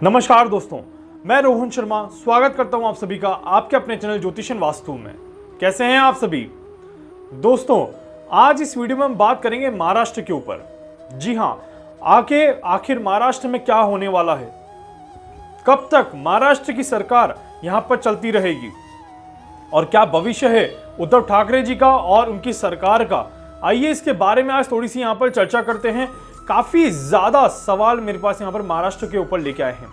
नमस्कार दोस्तों, मैं रोहन शर्मा स्वागत करता हूं आप सभी का आपके अपने चैनल ज्योतिषन वास्तु में। कैसे हैं आप सभी दोस्तों? आज इस वीडियो में हम बात करेंगे महाराष्ट्र के ऊपर। जी हां, आखिर महाराष्ट्र में क्या होने वाला है, कब तक महाराष्ट्र की सरकार यहां पर चलती रहेगी और क्या भविष्य है उद्धव ठाकरे जी का और उनकी सरकार का। आइए इसके बारे में आज थोड़ी सी यहां पर चर्चा करते हैं। काफी ज्यादा सवाल मेरे पास यहां पर महाराष्ट्र के ऊपर लेके आए हैं।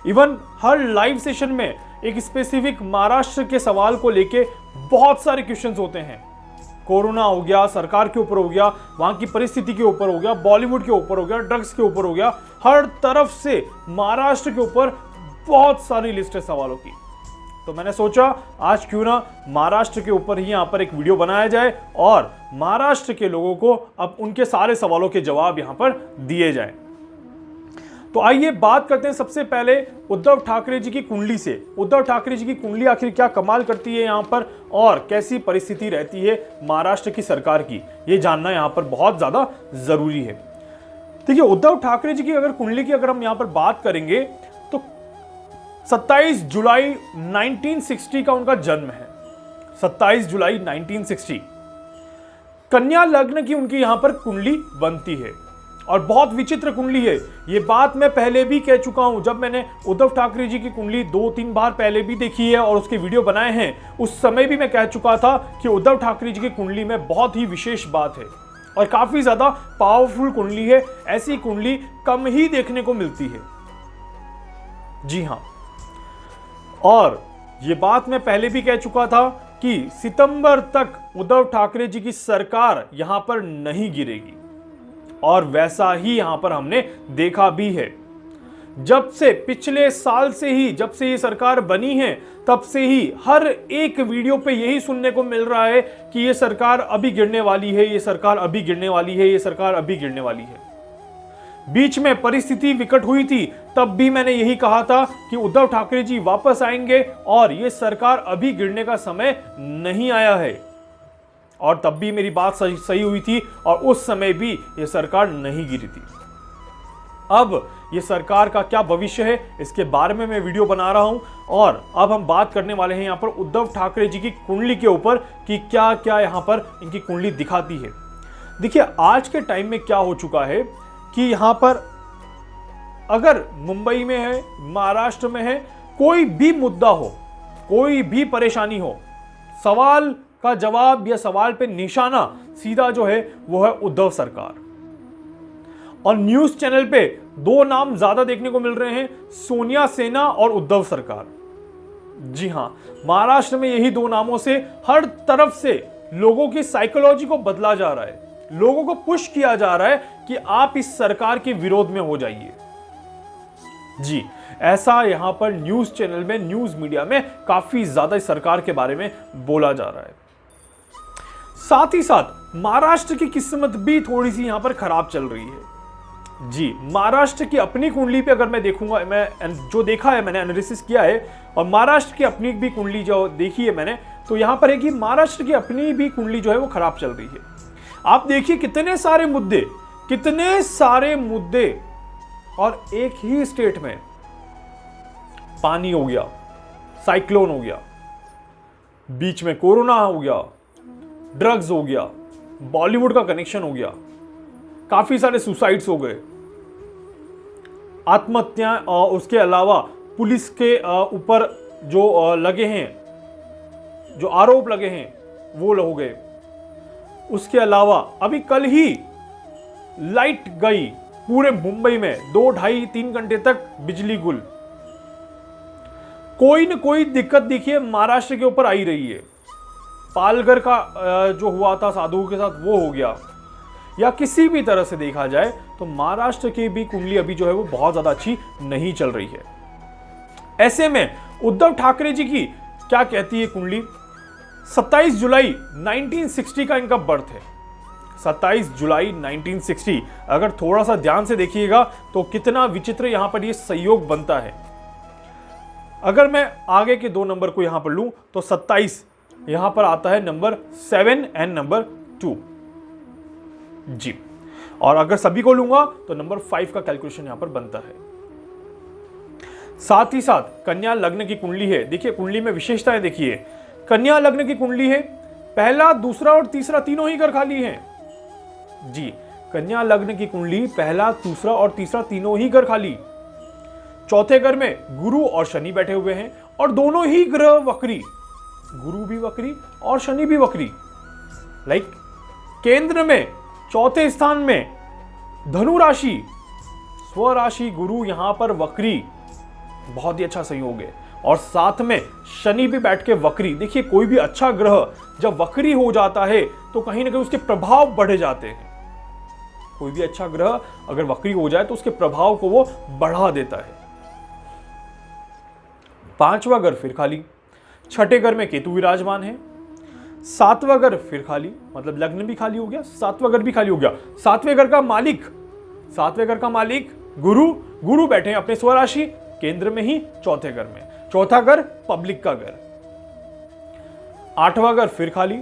इवन हर लाइव सेशन में एक स्पेसिफिक महाराष्ट्र के सवाल को लेके बहुत सारे क्वेश्चंस होते हैं। कोरोना हो गया, सरकार के ऊपर हो गया, वहां की परिस्थिति के ऊपर हो गया, बॉलीवुड के ऊपर हो गया, ड्रग्स के ऊपर हो गया, हर तरफ से महाराष्ट्र के ऊपर बहुत सारी लिस्ट है सवालों की। तो मैंने सोचा आज क्यों ना महाराष्ट्र के ऊपर ही यहां पर एक वीडियो बनाया जाए और महाराष्ट्र के लोगों को अब उनके सारे सवालों के जवाब यहां पर दिए जाएं। तो आइए बात करते हैं सबसे पहले उद्धव ठाकरे जी की कुंडली से। उद्धव ठाकरे जी की कुंडली आखिर क्या कमाल करती है यहां पर और कैसी परिस्थिति रहती है महाराष्ट्र की सरकार की, ये जानना यहां पर बहुत ज्यादा जरूरी है। देखिए, उद्धव ठाकरे जी की अगर कुंडली की अगर हम यहां पर बात करेंगे तो 27 जुलाई 1960 का उनका जन्म है। 27 जुलाई 1960 कन्या लग्न की उनकी यहां पर कुंडली बनती है और बहुत विचित्र कुंडली है। ये बात मैं पहले भी कह चुका हूं, जब मैंने उद्धव ठाकरे जी की कुंडली 2-3 बार पहले भी देखी है और उसके वीडियो बनाए हैं। उस समय भी मैं कह चुका था कि उद्धव ठाकरे जी की कुंडली में बहुत ही विशेष बात है और काफी ज्यादा पावरफुल कुंडली है। ऐसी कुंडली कम ही देखने को मिलती है। जी हां, और ये बात मैं पहले भी कह चुका था कि सितंबर तक उद्धव ठाकरे जी की सरकार यहां पर नहीं गिरेगी और वैसा ही यहां पर हमने देखा भी है। जब से पिछले साल से ही, जब से ये सरकार बनी है, तब से ही हर एक वीडियो पे यही सुनने को मिल रहा है कि ये सरकार अभी गिरने वाली है, ये सरकार अभी गिरने वाली है, ये सरकार अभी गिरने वाली है। बीच में परिस्थिति विकट हुई थी, तब भी मैंने यही कहा था कि उद्धव ठाकरे जी वापस आएंगे और ये सरकार अभी गिरने का समय नहीं आया है। और तब भी मेरी बात सही हुई थी और उस समय भी ये सरकार नहीं गिरी थी। अब ये सरकार का क्या भविष्य है, इसके बारे में मैं वीडियो बना रहा हूं और अब हम बात करने वाले हैं यहां पर उद्धव ठाकरे जी की कुंडली के ऊपर कि क्या क्या यहां पर इनकी कुंडली दिखाती है। देखिए, आज के टाइम में क्या हो चुका है कि यहां पर अगर मुंबई में है, महाराष्ट्र में है, कोई भी मुद्दा हो, कोई भी परेशानी हो, सवाल का जवाब या सवाल पे निशाना सीधा जो है वो है उद्धव सरकार। और न्यूज चैनल पे दो नाम ज्यादा देखने को मिल रहे हैं, सोनिया सेना और उद्धव सरकार। जी हां, महाराष्ट्र में यही दो नामों से हर तरफ से लोगों की साइकोलॉजी को बदला जा रहा है, लोगों को पुश किया जा रहा है कि आप इस सरकार के विरोध में हो जाइए। जी, ऐसा यहां पर न्यूज चैनल में, न्यूज मीडिया में काफी ज्यादा इस सरकार के बारे में बोला जा रहा है। साथ ही साथ महाराष्ट्र की किस्मत भी थोड़ी सी यहां पर खराब चल रही है। जी, महाराष्ट्र की अपनी कुंडली पे अगर मैं देखूंगा, मैं जो देखा है, मैंने एनालिसिस किया है और महाराष्ट्र की अपनी भी कुंडली जो देखी है मैंने, तो यहां पर है कि महाराष्ट्र की अपनी भी कुंडली जो है वो खराब चल रही है। आप देखिए कितने सारे मुद्दे और एक ही स्टेट में। पानी हो गया, साइक्लोन हो गया, बीच में कोरोना हो गया, ड्रग्स हो गया, बॉलीवुड का कनेक्शन हो गया, काफी सारे सुसाइड्स हो गए, आत्महत्या, और उसके अलावा पुलिस के ऊपर जो लगे हैं, जो आरोप लगे हैं वो हो गए। उसके अलावा अभी कल ही लाइट गई पूरे मुंबई में, 2, 2.5, 3 घंटे तक बिजली गुल। कोई न कोई दिक्कत देखिए महाराष्ट्र के ऊपर आई रही है। पालघर का जो हुआ था साधुओं के साथ वो हो गया, या किसी भी तरह से देखा जाए तो महाराष्ट्र की भी कुंडली अभी जो है वो बहुत ज्यादा अच्छी नहीं चल रही है। ऐसे में उद्धव ठाकरे जी की क्या कहती है कुंडली? 27 जुलाई 1960 का इनका बर्थ है। 27 जुलाई 1960। अगर थोड़ा सा ध्यान से देखिएगा तो कितना विचित्र यहां पर ये संयोग बनता है। अगर मैं आगे के दो नंबर को यहां पर लूं तो 27 यहां पर आता है नंबर 7 एंड नंबर 2। जी, और अगर सभी को लूंगा तो नंबर 5 का कैलकुलेशन यहां पर बनता है। साथ ही साथ कन्या लग्न की कुंडली है। देखिए कुंडली में विशेषताएं देखिए, कन्या लग्न की कुंडली है, पहला दूसरा और तीसरा तीनों ही घर खाली हैं। जी, कन्या लग्न की कुंडली, पहला दूसरा और तीसरा तीनों ही घर खाली। चौथे घर में गुरु और शनि बैठे हुए हैं और दोनों ही ग्रह वक्री, गुरु भी वक्री और शनि भी वक्री। लाइक केंद्र में चौथे स्थान में धनु राशि, स्वराशि गुरु यहां पर वक्री, बहुत ही अच्छा संयोग है। और साथ में शनि भी बैठ के वक्री। देखिए कोई भी अच्छा ग्रह जब वक्री हो जाता है तो कहीं ना कहीं उसके प्रभाव बढ़ जाते हैं। कोई भी अच्छा ग्रह अगर वक्री हो जाए तो उसके प्रभाव को वो बढ़ा देता है। पांचवा घर फिर खाली, छठे घर में केतु विराजमान है, सातवां घर फिर खाली, मतलब लग्न भी खाली हो गया, सातवां घर भी खाली हो गया। सातवें घर का मालिक गुरु, गुरु बैठे हैं अपने स्वराशि केंद्र में ही चौथे घर में। चौथा घर पब्लिक का घर। आठवां घर फिर खाली।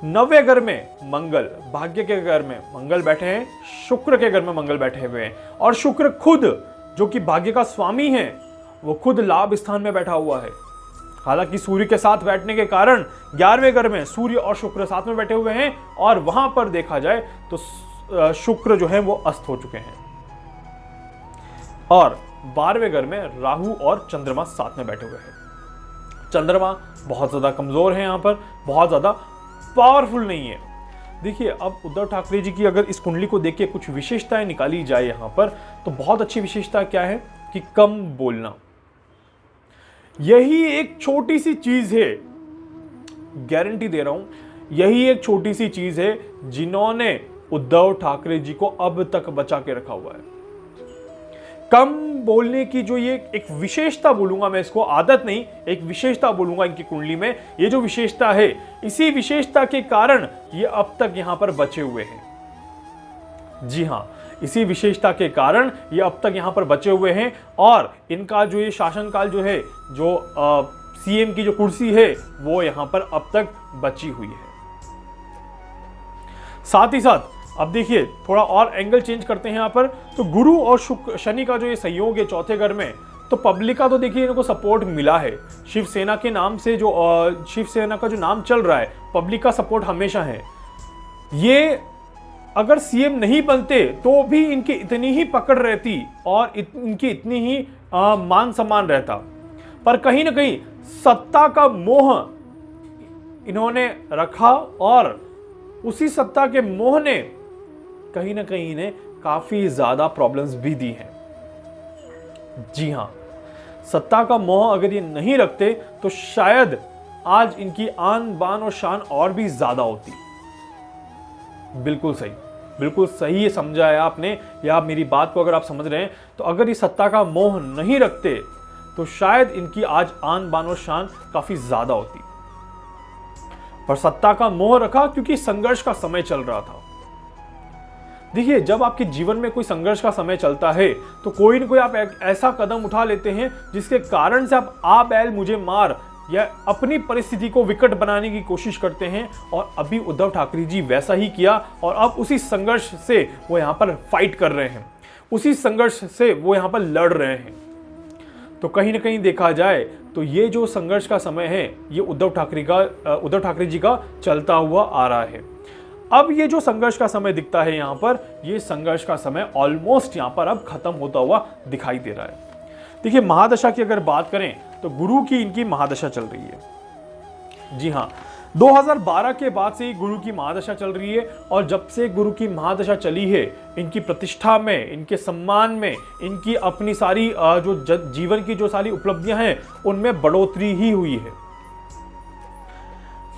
नौवें घर में मंगल, भाग्य के घर में मंगल बैठे हैं, शुक्र के घर में मंगल बैठे हुए हैं और शुक्र खुद जो कि भाग्य का स्वामी है वो खुद लाभ स्थान में बैठा हुआ है। हालांकि सूर्य के साथ बैठने के कारण 11वें घर में सूर्य और शुक्र साथ में बैठे हुए हैं और वहां पर देखा जाए तो शुक्र जो है वो अस्त हो चुके हैं। और 12वें घर में राहु और चंद्रमा साथ में बैठे हुए हैं। चंद्रमा बहुत ज्यादा कमजोर है, यहां पर बहुत ज्यादा पावरफुल नहीं है। देखिए अब उद्धव ठाकरे जी की अगर इस कुंडली को देख के कुछ विशेषताएं निकाली जाए यहां पर, तो बहुत अच्छी विशेषता क्या है कि कम बोलना। यही एक छोटी सी चीज है, गारंटी दे रहा हूं, यही एक छोटी सी चीज है जिन्होंने उद्धव ठाकरे जी को अब तक बचा के रखा हुआ है। कम बोलने की जो ये एक विशेषता बोलूंगा मैं इसको, आदत नहीं, एक विशेषता बोलूंगा इनकी कुंडली में। ये जो विशेषता है, इसी विशेषता के कारण ये अब तक यहां पर बचे हुए हैं। जी हां, इसी विशेषता के कारण ये अब तक यहां पर बचे हुए हैं और इनका जो ये शासनकाल जो है, जो सीएम की जो कुर्सी है वो यहां पर अब तक बची हुई है। साथ ही साथ अब देखिए थोड़ा और एंगल चेंज करते हैं यहां पर, तो गुरु और शुक्र शनि का जो ये संयोग है चौथे घर में, तो पब्लिक का तो देखिए इनको सपोर्ट मिला है। शिवसेना के नाम से जो शिवसेना का जो नाम चल रहा है, पब्लिक का सपोर्ट हमेशा है। ये अगर सीएम नहीं बनते तो भी इनकी इतनी ही पकड़ रहती और इनकी इतनी ही मान सम्मान रहता, पर कहीं ना कहीं सत्ता का मोह इन्होंने रखा और उसी सत्ता के मोह ने कहीं ना कहीं इन्हें काफी ज्यादा प्रॉब्लम्स भी दी हैं। जी हां, सत्ता का मोह अगर ये नहीं रखते तो शायद आज इनकी आन बान और शान और भी ज्यादा होती। बिल्कुल सही ये समझा है आपने, या मेरी बात को अगर आप समझ रहे हैं तो अगर ये सत्ता का मोह नहीं रखते तो शायद इनकी आज आन बान और शान काफी ज्यादा होती, पर सत्ता का मोह रखा क्योंकि संघर्ष का समय चल रहा था। देखिए जब आपके जीवन में कोई संघर्ष का समय चलता है तो कोई ना कोई आप ऐसा कदम उठा लेते हैं जिसके कारण से आप आ बैल मुझे मार या अपनी परिस्थिति को विकट बनाने की कोशिश करते हैं। और अभी उद्धव ठाकरे जी वैसा ही किया और अब उसी संघर्ष से वो यहाँ पर फाइट कर रहे हैं, उसी संघर्ष से वो यहाँ पर लड़ रहे हैं। तो कहीं ना कहीं देखा जाए तो ये जो संघर्ष का समय है ये उद्धव ठाकरे जी का चलता हुआ आ रहा है। अब ये जो संघर्ष का समय दिखता है यहाँ पर, ये संघर्ष का समय ऑलमोस्ट यहाँ पर अब खत्म होता हुआ दिखाई दे रहा है। देखिए महादशा की अगर बात करें तो गुरु की इनकी महादशा चल रही है। जी हाँ, 2012 के बाद से ही गुरु की महादशा चल रही है और जब से गुरु की महादशा चली है इनकी प्रतिष्ठा में, इनके सम्मान में, इनकी अपनी सारी जो जीवन की जो सारी उपलब्धियां हैं उनमें बढ़ोतरी ही हुई है।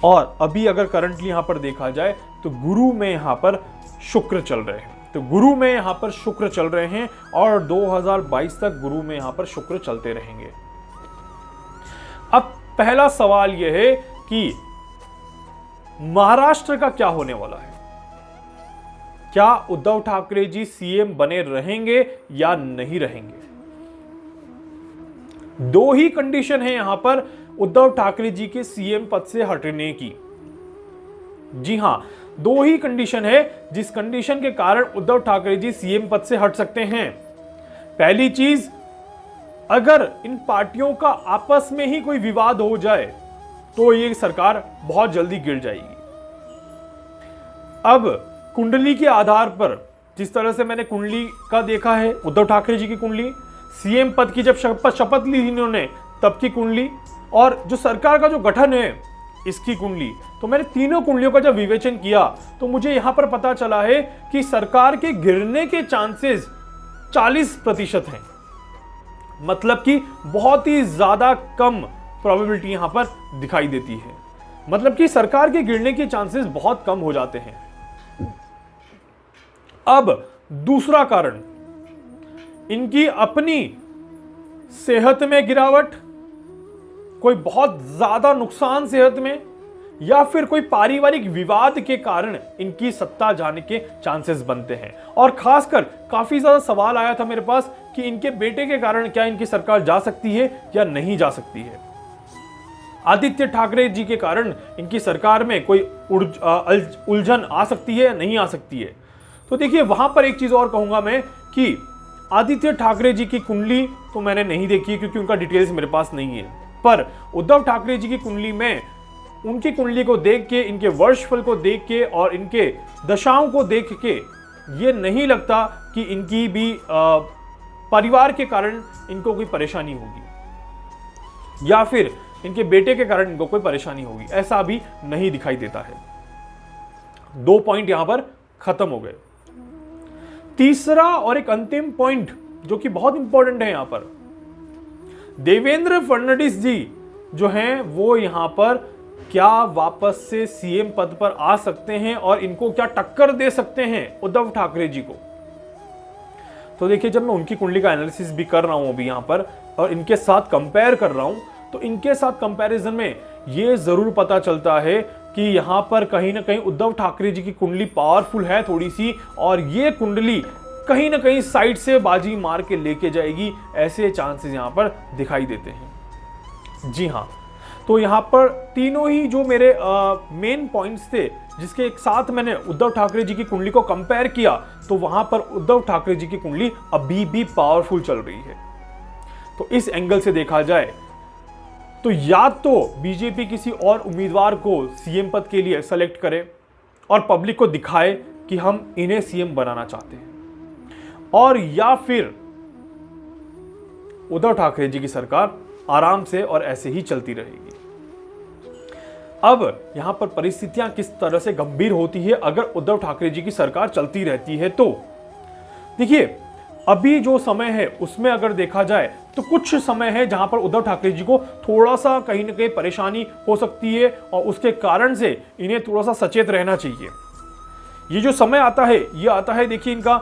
और अभी अगर करंटली यहां पर देखा जाए तो गुरु में यहां पर शुक्र चल रहे हैं, तो गुरु में यहां पर शुक्र चल रहे हैं और 2022 तक गुरु में यहां पर शुक्र चलते रहेंगे। अब पहला सवाल यह है कि महाराष्ट्र का क्या होने वाला है? क्या उद्धव ठाकरे जी सीएम बने रहेंगे या नहीं रहेंगे? दो ही कंडीशन है यहां पर उद्धव ठाकरे जी के सीएम पद से हटने की। जी हां, दो ही कंडीशन है जिस कंडीशन के कारण उद्धव ठाकरे जी सीएम पद से हट सकते हैं। पहली चीज, अगर इन पार्टियों का आपस में ही कोई विवाद हो जाए तो ये सरकार बहुत जल्दी गिर जाएगी। अब कुंडली के आधार पर, जिस तरह से मैंने कुंडली का देखा है, उद्धव ठाकरे जी की कुंडली, सीएम पद की जब शपथ ली इन्होंने तब की कुंडली, और जो सरकार का जो गठन है इसकी कुंडली, तो मैंने तीनों कुंडलियों का जब विवेचन किया तो मुझे यहां पर पता चला है कि सरकार के गिरने के चांसेस 40% हैं। मतलब कि बहुत ही ज्यादा कम प्रोबेबिलिटी यहां पर दिखाई देती है। मतलब कि सरकार के गिरने के चांसेस बहुत कम हो जाते हैं। अब दूसरा कारण, इनकी अपनी सेहत में गिरावट, कोई बहुत ज्यादा नुकसान सेहत में, या फिर कोई पारिवारिक विवाद के कारण इनकी सत्ता जाने के चांसेस बनते हैं। और खासकर काफी ज्यादा सवाल आया था मेरे पास कि इनके बेटे के कारण क्या इनकी सरकार जा सकती है या नहीं जा सकती है। आदित्य ठाकरे जी के कारण इनकी सरकार में कोई उलझन आ सकती है या नहीं आ सकती है। तो देखिए, वहां पर एक चीज और कहूंगा मैं कि आदित्य ठाकरे जी की कुंडली तो मैंने नहीं देखी क्योंकि उनका डिटेल्स मेरे पास नहीं है, पर उद्धव ठाकरे जी की कुंडली में उनकी कुंडली को देख के, इनके वर्षफल को देख के और इनके दशाओं को देख के ये नहीं लगता कि इनकी भी परिवार के कारण इनको कोई परेशानी होगी या फिर इनके बेटे के कारण इनको कोई परेशानी होगी, ऐसा भी नहीं दिखाई देता है। 2 पॉइंट यहां पर खत्म हो गए। तीसरा और एक अंतिम पॉइंट जो कि बहुत इंपॉर्टेंट है, यहां पर देवेंद्र फडणवीस जी जो हैं वो यहां पर क्या वापस से सीएम पद पर आ सकते हैं और इनको क्या टक्कर दे सकते हैं उद्धव ठाकरे जी को। तो देखिए, जब मैं उनकी कुंडली का एनालिसिस भी कर रहा हूं अभी यहां पर और इनके साथ कंपेयर कर रहा हूं, तो इनके साथ कंपैरिजन में ये जरूर पता चलता है कि यहां पर कहीं ना कहीं उद्धव ठाकरे जी की कुंडली पावरफुल है थोड़ी सी, और ये कुंडली कहीं ना कहीं साइड से बाजी मार के लेके जाएगी, ऐसे चांसेस यहां पर दिखाई देते हैं। जी हां, तो यहां पर तीनों ही जो मेरे मेन पॉइंट्स थे जिसके एक साथ मैंने उद्धव ठाकरे जी की कुंडली को कंपेयर किया, तो वहां पर उद्धव ठाकरे जी की कुंडली अभी भी पावरफुल चल रही है। तो इस एंगल से देखा जाए तो या तो बीजेपी किसी और उम्मीदवार को सीएम पद के लिए सेलेक्ट करे और पब्लिक को दिखाए कि हम इन्हें सीएम बनाना चाहते हैं, और या फिर उद्धव ठाकरे जी की सरकार आराम से और ऐसे ही चलती रहेगी। अब यहां पर परिस्थितियां किस तरह से गंभीर होती है अगर उद्धव ठाकरे जी की सरकार चलती रहती है। तो देखिए, अभी जो समय है उसमें अगर देखा जाए तो कुछ समय है जहां पर उद्धव ठाकरे जी को थोड़ा सा कहीं ना कहीं परेशानी हो सकती है और उसके कारण से इन्हें थोड़ा सा सचेत रहना चाहिए। ये जो समय आता है, ये आता है देखिए इनका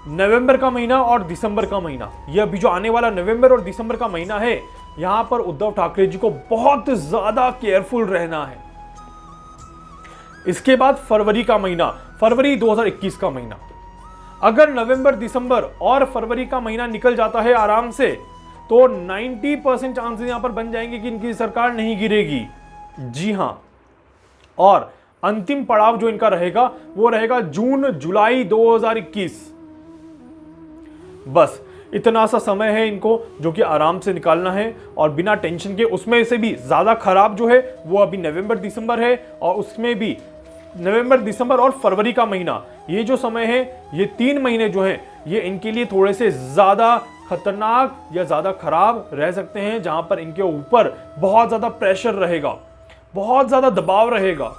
नवंबर का महीना और दिसंबर का महीना। ये अभी जो आने वाला नवंबर और दिसंबर का महीना है, यहां पर उद्धव ठाकरे जी को बहुत ज्यादा केयरफुल रहना है। इसके बाद फरवरी का महीना, फरवरी 2021 का महीना, अगर नवंबर, दिसंबर और फरवरी का महीना निकल जाता है आराम से, तो 90% चांसेस यहां पर बन जाएंगे कि इनकी सरकार नहीं गिरेगी। जी हां, और अंतिम पड़ाव जो इनका रहेगा वो रहेगा जून जुलाई 2021। बस इतना सा समय है इनको जो कि आराम से निकालना है और बिना टेंशन के। उसमें से भी ज्यादा खराब जो है वो अभी नवंबर दिसंबर है, और उसमें भी नवंबर दिसंबर और फरवरी का महीना, ये जो समय है, ये 3 महीने जो हैं ये इनके लिए थोड़े से ज्यादा खतरनाक या ज्यादा खराब रह सकते हैं, जहां पर इनके ऊपर बहुत ज्यादा प्रेशर रहेगा, बहुत ज्यादा दबाव रहेगा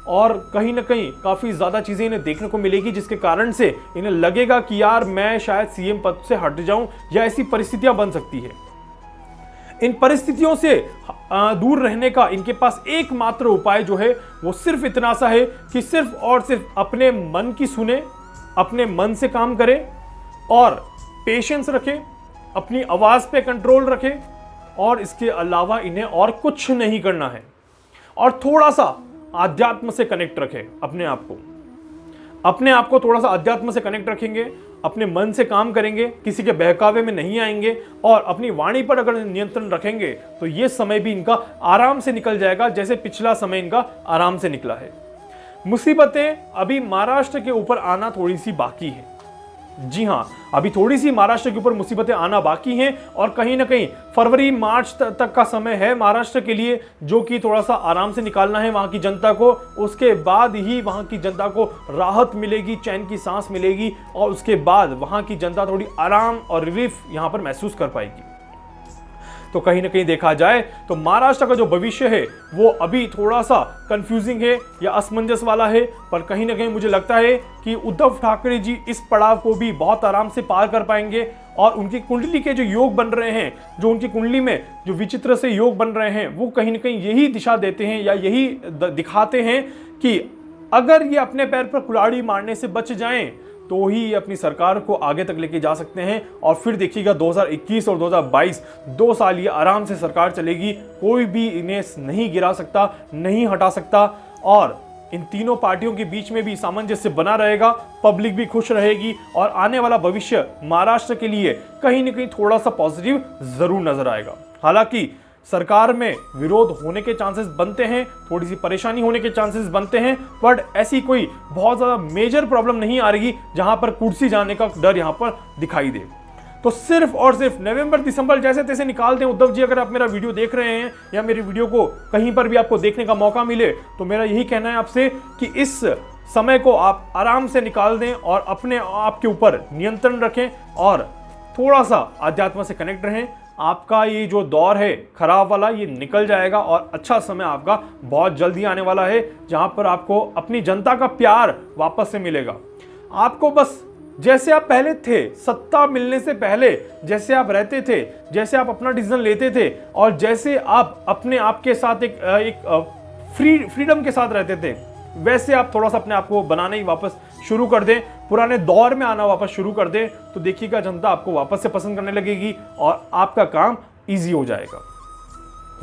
और कहीं ना कहीं काफी ज्यादा चीजें इन्हें देखने को मिलेगी, जिसके कारण से इन्हें लगेगा कि यार मैं शायद सीएम पद से हट जाऊं, या ऐसी परिस्थितियां बन सकती है। इन परिस्थितियों से दूर रहने का इनके पास एकमात्र उपाय जो है वो सिर्फ इतना सा है कि सिर्फ और सिर्फ अपने मन की सुने, अपने मन से काम करे और पेशेंस रखे, अपनी आवाज पे कंट्रोल रखे, और इसके अलावा इन्हें और कुछ नहीं करना है। और थोड़ा सा आध्यात्म से कनेक्ट रखें अपने आप को थोड़ा सा आध्यात्म से कनेक्ट रखेंगे, अपने मन से काम करेंगे, किसी के बहकावे में नहीं आएंगे और अपनी वाणी पर अगर नियंत्रण रखेंगे तो ये समय भी इनका आराम से निकल जाएगा, जैसे पिछला समय इनका आराम से निकला है। मुसीबतें अभी महाराष्ट्र के ऊपर आना थोड़ी सी बाकी है, जी हाँ, अभी थोड़ी सी महाराष्ट्र के ऊपर मुसीबतें आना बाकी हैं और कहीं ना कहीं फरवरी मार्च तक का समय है महाराष्ट्र के लिए, जो कि थोड़ा सा आराम से निकालना है वहां की जनता को। उसके बाद ही वहां की जनता को राहत मिलेगी, चैन की सांस मिलेगी और उसके बाद वहां की जनता थोड़ी आराम और रिलीफ यहां पर महसूस कर पाएगी। तो कहीं ना कहीं देखा जाए तो महाराष्ट्र का जो भविष्य है वो अभी थोड़ा सा कंफ्यूजिंग है या असमंजस वाला है, पर कहीं ना कहीं मुझे लगता है कि उद्धव ठाकरे जी इस पड़ाव को भी बहुत आराम से पार कर पाएंगे और उनकी कुंडली के जो योग बन रहे हैं, जो उनकी कुंडली में जो विचित्र से योग बन रहे हैं, वो कहीं ना कहीं यही दिशा देते हैं या यही दिखाते हैं कि अगर ये अपने पैर पर कुल्हाड़ी मारने से बच जाएं तो ही ये अपनी सरकार को आगे तक लेके जा सकते हैं। और फिर देखिएगा 2021 और 2022 2 साल ये आराम से सरकार चलेगी, कोई भी इन्हें नहीं गिरा सकता, नहीं हटा सकता और इन तीनों पार्टियों के बीच में भी सामंजस्य बना रहेगा, पब्लिक भी खुश रहेगी और आने वाला भविष्य महाराष्ट्र के लिए कहीं ना कहीं थोड़ा सा पॉजिटिव जरूर नजर आएगा। हालांकि सरकार में विरोध होने के चांसेस बनते हैं, थोड़ी सी परेशानी होने के चांसेस बनते हैं, बट ऐसी कोई बहुत ज़्यादा मेजर प्रॉब्लम नहीं आ रही जहां पर कुर्सी जाने का डर यहां पर दिखाई दे। तो सिर्फ और सिर्फ नवंबर दिसंबर जैसे तैसे निकाल दें उद्धव जी। अगर आप मेरा वीडियो देख रहे हैं या मेरी वीडियो को कहीं पर भी आपको देखने का मौका मिले तो मेरा यही कहना है आपसे कि इस समय को आप आराम से निकाल दें और अपने आप के ऊपर नियंत्रण रखें और थोड़ा सा अध्यात्म से कनेक्ट रहें। आपका ये जो दौर है खराब वाला ये निकल जाएगा और अच्छा समय आपका बहुत जल्दी आने वाला है, जहां पर आपको अपनी जनता का प्यार वापस से मिलेगा। आपको बस जैसे आप पहले थे, सत्ता मिलने से पहले जैसे आप रहते थे, जैसे आप अपना डिसीजन लेते थे और जैसे आप अपने आप के साथ एक फ्रीडम के साथ रहते थे, वैसे आप थोड़ा सा अपने आप को बनाने ही वापस शुरू कर दें, पुराने दौर में आना वापस शुरू कर दें, तो देखिएगा जनता आपको वापस से पसंद करने लगेगी और आपका काम इजी हो जाएगा।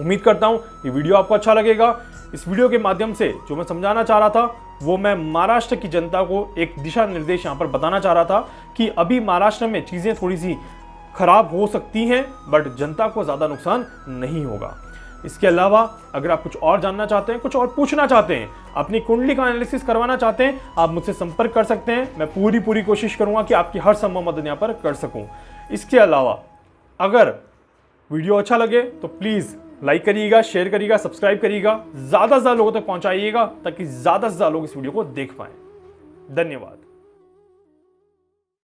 उम्मीद करता हूं ये वीडियो आपको अच्छा लगेगा। इस वीडियो के माध्यम से जो मैं समझाना चाह रहा था वो मैं महाराष्ट्र की जनता को एक दिशा निर्देश यहां पर बताना चाह रहा था कि अभी महाराष्ट्र में चीजें थोड़ी सी खराब हो सकती हैं, बट जनता को ज्यादा नुकसान नहीं होगा। इसके अलावा अगर आप कुछ और जानना चाहते हैं, कुछ और पूछना चाहते हैं, अपनी कुंडली का एनालिसिस करवाना चाहते हैं, आप मुझसे संपर्क कर सकते हैं। मैं पूरी कोशिश करूंगा कि आपकी हर संभव मदद यहां पर कर सकूं। इसके अलावा अगर वीडियो अच्छा लगे तो प्लीज लाइक करिएगा, शेयर करिएगा, सब्सक्राइब करिएगा, ज्यादा से ज्यादा लोगों तक पहुंचाइएगा ताकि ज्यादा से ज्यादा लोग इस वीडियो को देख पाएं। धन्यवाद।